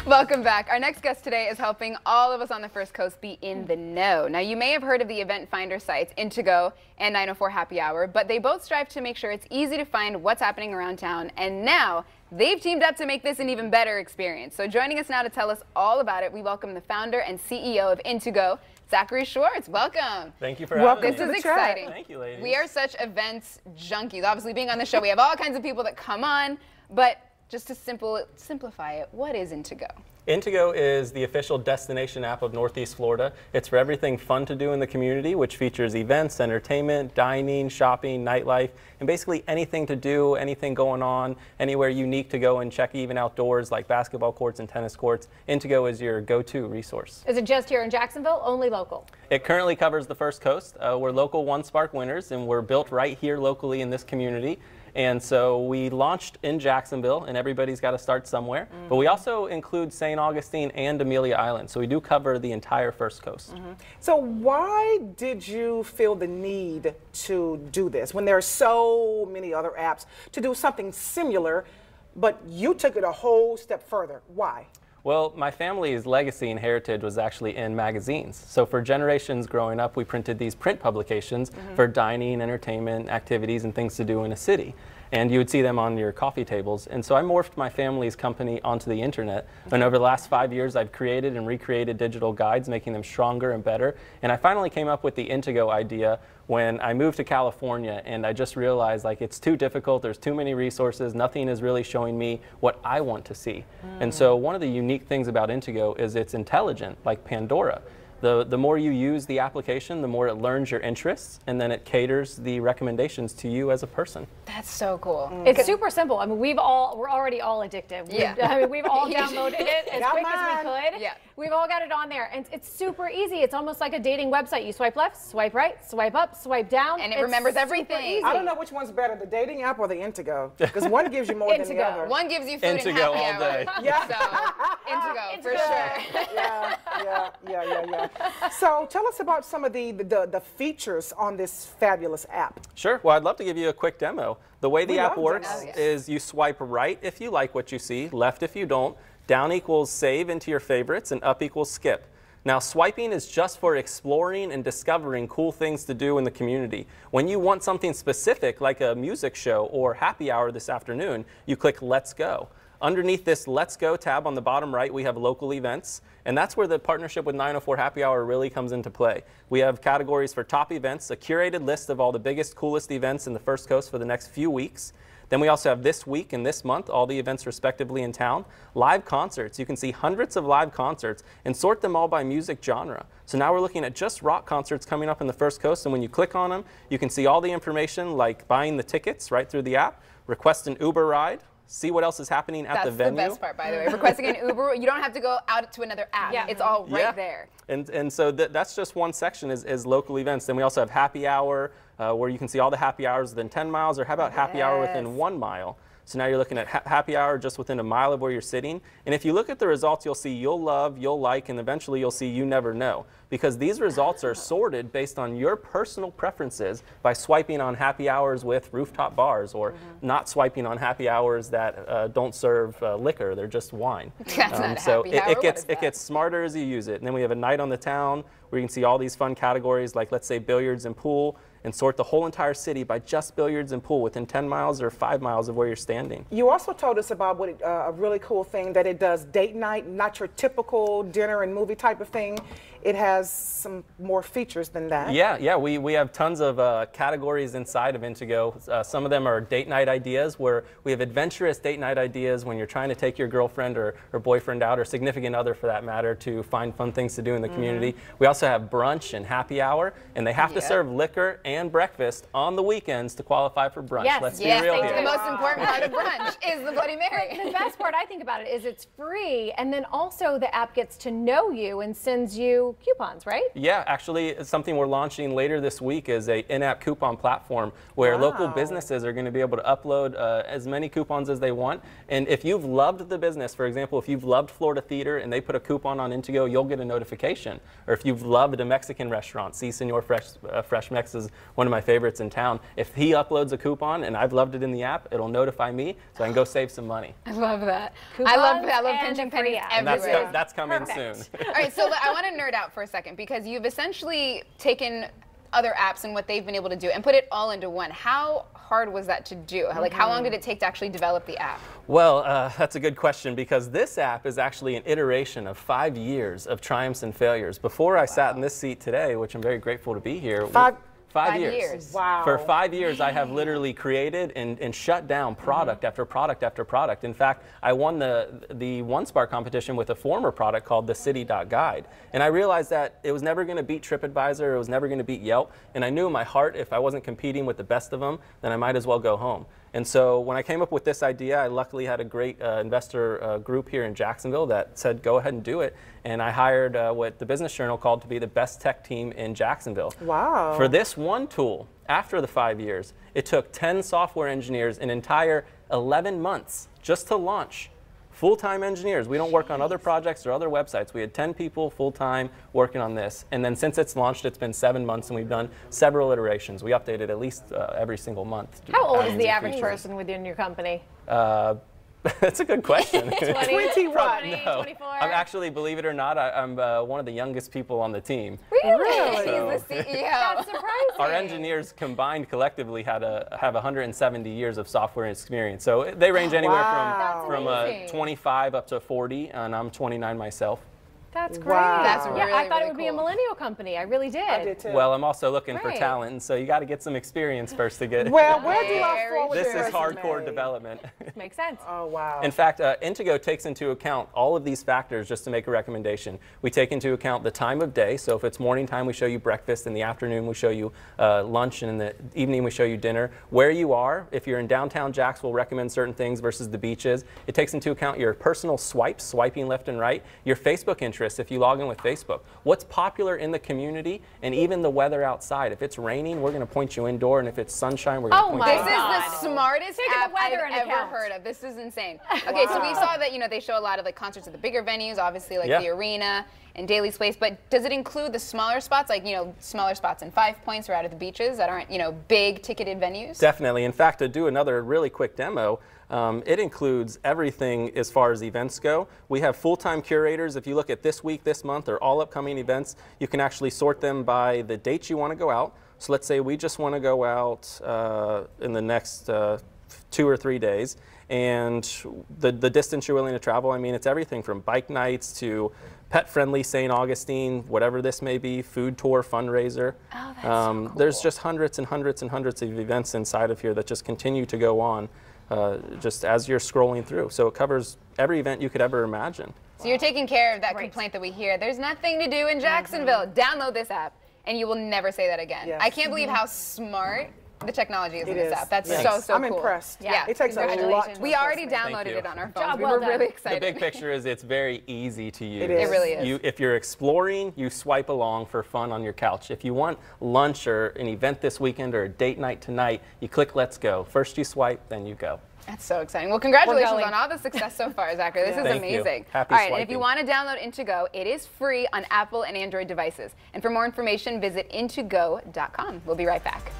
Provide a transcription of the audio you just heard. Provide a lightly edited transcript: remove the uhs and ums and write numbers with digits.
Welcome back. Our next guest today is helping all of us on the First Coast be in the know. Now, you may have heard of the event finder sites Intego and 904 Happy Hour, but they both strive to make sure it's easy to find what's happening around town. And now they've teamed up to make this an even better experience. So joining us now to tell us all about it, we welcome the founder and CEO of Intego, Zachary Schwartz. Welcome. Thank you for having me. This is exciting. Thank you, ladies. We are such events junkies. Obviously, being on the show, we have all kinds of people that come on, but just to simplify it, what is Intego? Intego is the official destination app of Northeast Florida. It's for everything fun to do in the community, which features events, entertainment, dining, shopping, nightlife, and basically anything to do, anything going on, anywhere unique to go and check, even outdoors like basketball courts and tennis courts. Intego is your go-to resource. Is it just here in Jacksonville, only local? It currently covers the First Coast. We're local One Spark winners, and we're built right here locally in this community. And so we launched in Jacksonville, and everybody's got to start somewhere. But we also include St. Augustine and Amelia Island, so we do cover the entire First Coast. So why did you feel the need to do this when there are so many other apps to do something similar, but you took it a whole step further? Why? Well, my family's legacy and heritage was actually in magazines. So for generations growing up, we printed these print publications for dining, entertainment, activities, and things to do in a city. And you would see them on your coffee tables. And so I morphed my family's company onto the internet. And over the last 5 years, I've created and recreated digital guides, making them stronger and better. And I finally came up with the Intego idea when I moved to California, and I just realized like it's too difficult, there's too many resources, nothing is really showing me what I want to see. And so one of the unique things about Intego is it's intelligent, like Pandora. The more you use the application, the more it learns your interests, and then it caters the recommendations to you as a person. That's so cool. It's super simple. I mean, we're already all addicted. We've all downloaded it as quick as we could. Yeah. We've all got it on there, and it's super easy. It's almost like a dating website. You swipe left, swipe right, swipe up, swipe down, and it remembers everything. I don't know which one's better, the dating app or the Intego, because one gives you more than the other. One gives you food and happy Intego all hour. day. Yeah. So, Intego for sure. Yeah. So tell us about some of the features on this fabulous app. Sure. Well, I'd love to give you a quick demo. The way the app works demos. is you swipe right if you like what you see, left if you don't, down equals save into your favorites, and up equals skip. Now, swiping is just for exploring and discovering cool things to do in the community. When you want something specific, like a music show or happy hour this afternoon, you click Let's Go. Underneath this Let's Go tab on the bottom right, we have local events, and that's where the partnership with 904 Happy Hour really comes into play. We have categories for top events, a curated list of all the biggest, coolest events in the First Coast for the next few weeks. Then we also have this week and this month, all the events respectively in town. Live concerts, you can see hundreds of live concerts and sort them all by music genre. So now we're looking at just rock concerts coming up in the First Coast, and when you click on them, you can see all the information like buying the tickets right through the app, request an Uber ride, see what else is happening at the venue. That's the best part, by the way. Requesting an Uber, you don't have to go out to another app. It's all right there. And so that's just one section is local events. Then we also have happy hour, where you can see all the happy hours within 10 miles, or how about happy hour within 1 mile? So now you're looking at happy hour just within a mile of where you're sitting. And if you look at the results, you'll see you'll love, you'll like, and eventually you'll see you never know. Because these results are sorted based on your personal preferences by swiping on happy hours with rooftop bars, or not swiping on happy hours that don't serve liquor, they're just wine. That's not so happy hour. it gets smarter as you use it. And then we have a night on the town where you can see all these fun categories like, let's say, billiards and pool, and sort the whole entire city by just billiards and pool within 10 miles or 5 miles of where you're standing. You also told us about what a really cool thing that it does date night, not your typical dinner and movie type of thing. It has some more features than that. Yeah, we have tons of categories inside of Intego. Some of them are date night ideas, where we have adventurous date night ideas when you're trying to take your girlfriend or boyfriend out, or significant other for that matter, to find fun things to do in the community. We also have brunch and happy hour, and they have to serve liquor and breakfast on the weekends to qualify for brunch. Let's be real here. The most important part of brunch is the Bloody Mary. The best part I think about it is it's free, and then also the app gets to know you and sends you coupons, right? Yeah, actually, something we're launching later this week is a in-app coupon platform where local businesses are going to be able to upload as many coupons as they want. And if you've loved the business, for example, if you've loved Florida Theater and they put a coupon on Intego, you'll get a notification. Or if you've loved a Mexican restaurant, Si Senor Fresh Mex is one of my favorites in town. If he uploads a coupon and I've loved it in the app, it'll notify me so I can go save some money. I love that. Coupons I love and pinching the free pennies app. And everywhere. that's coming Perfect. soon. All right, so I want to nerd out for a second because you've essentially taken other apps and what they've been able to do and put it all into one. How hard was that to do? Like, how long did it take to actually develop the app? Well, that's a good question because this app is actually an iteration of 5 years of triumphs and failures. Before I sat in this seat today, which I'm very grateful to be here. 5 years. Wow. For 5 years, I have literally created and shut down product after product after product. In fact, I won the OneSpark competition with a former product called the City.Guide. And I realized that it was never going to beat TripAdvisor, it was never going to beat Yelp. And I knew in my heart if I wasn't competing with the best of them, then I might as well go home. And so when I came up with this idea, I luckily had a great investor group here in Jacksonville that said, go ahead and do it. And I hired what the Business Journal called to be the best tech team in Jacksonville. Wow. For this one tool, after the 5 years, it took 10 software engineers an entire 11 months just to launch. Full-time engineers. We don't work on other projects or other websites. We had 10 people full-time working on this. And then since it's launched, it's been 7 months, and we've done several iterations. We update it at least every single month. How old is the New average features. person within your company? That's a good question. 20 what? 24? I'm actually, believe it or not, I'm one of the youngest people on the team. Really? He's the CEO. That's surprising. Our engineers combined collectively have 170 years of software experience. So they range anywhere Wow. from amazing. 25 up to 40, and I'm 29 myself. That's great. Wow. That's Yeah, I really, thought really it would be a cool. millennial company. I really did. I did too. Well, I'm also looking for Right. talent, and so you got to get some experience first to get. Well, where do I Very fall with This your is hardcore resume? development. Makes sense. Oh, wow. In fact, Intego takes into account all of these factors just to make a recommendation. We take into account the time of day. So if it's morning time, we show you breakfast. In the afternoon, we show you lunch. And in the evening, we show you dinner. Where you are, if you're in downtown Jax, we'll recommend certain things versus the beaches. It takes into account your personal swipes, swiping left and right, your Facebook interests if you log in with Facebook, what's popular in the community, and even the weather outside. If it's raining, we're going to point you indoor. And if it's sunshine, we're going to point my you This outside. is the smartest Taking the app I've weather into ever account. heard of. This is insane. Okay, so we saw that they show a lot of like concerts at the bigger venues, obviously like Yeah. the arena and Daily Space. But does it include the smaller spots, like smaller spots in 5 Points or out at the beaches that aren't big ticketed venues? Definitely. In fact, to do another really quick demo, it includes everything as far as events go. We have full-time curators. If you look at this week, this month, or all upcoming events, you can actually sort them by the dates you want to go out. So let's say we just want to go out in the next 2 or 3 days. And the distance you're willing to travel, I mean, it's everything from bike nights to pet-friendly St. Augustine, whatever this may be, food tour, fundraiser. Oh, that's so cool. There's just hundreds and hundreds and hundreds of events inside of here that just continue to go on just as you're scrolling through. So it covers every event you could ever imagine. So you're taking care of that Right. complaint that we hear. There's nothing to do in Jacksonville. Download this app, and you will never say that again. Yes. I can't believe how smart the technology is in It this is. app. That's Yes. so I'm cool. impressed. Yeah. It takes a lot to Congratulations. We already trust me. downloaded you. it on our phones. Job We well were done. really The excited. big picture is it's very easy to use. It is. It really is. If you're exploring, you swipe along for fun on your couch. If you want lunch or an event this weekend or a date night tonight, you click Let's Go. First you swipe, then you go. That's so exciting. Well, congratulations going. on all the success so far, Zachary. This is Thank you. amazing. Happy all right, and if swiping. you want to download Intego, it is free on Apple and Android devices. And for more information, visit intogo.com. We'll be right back.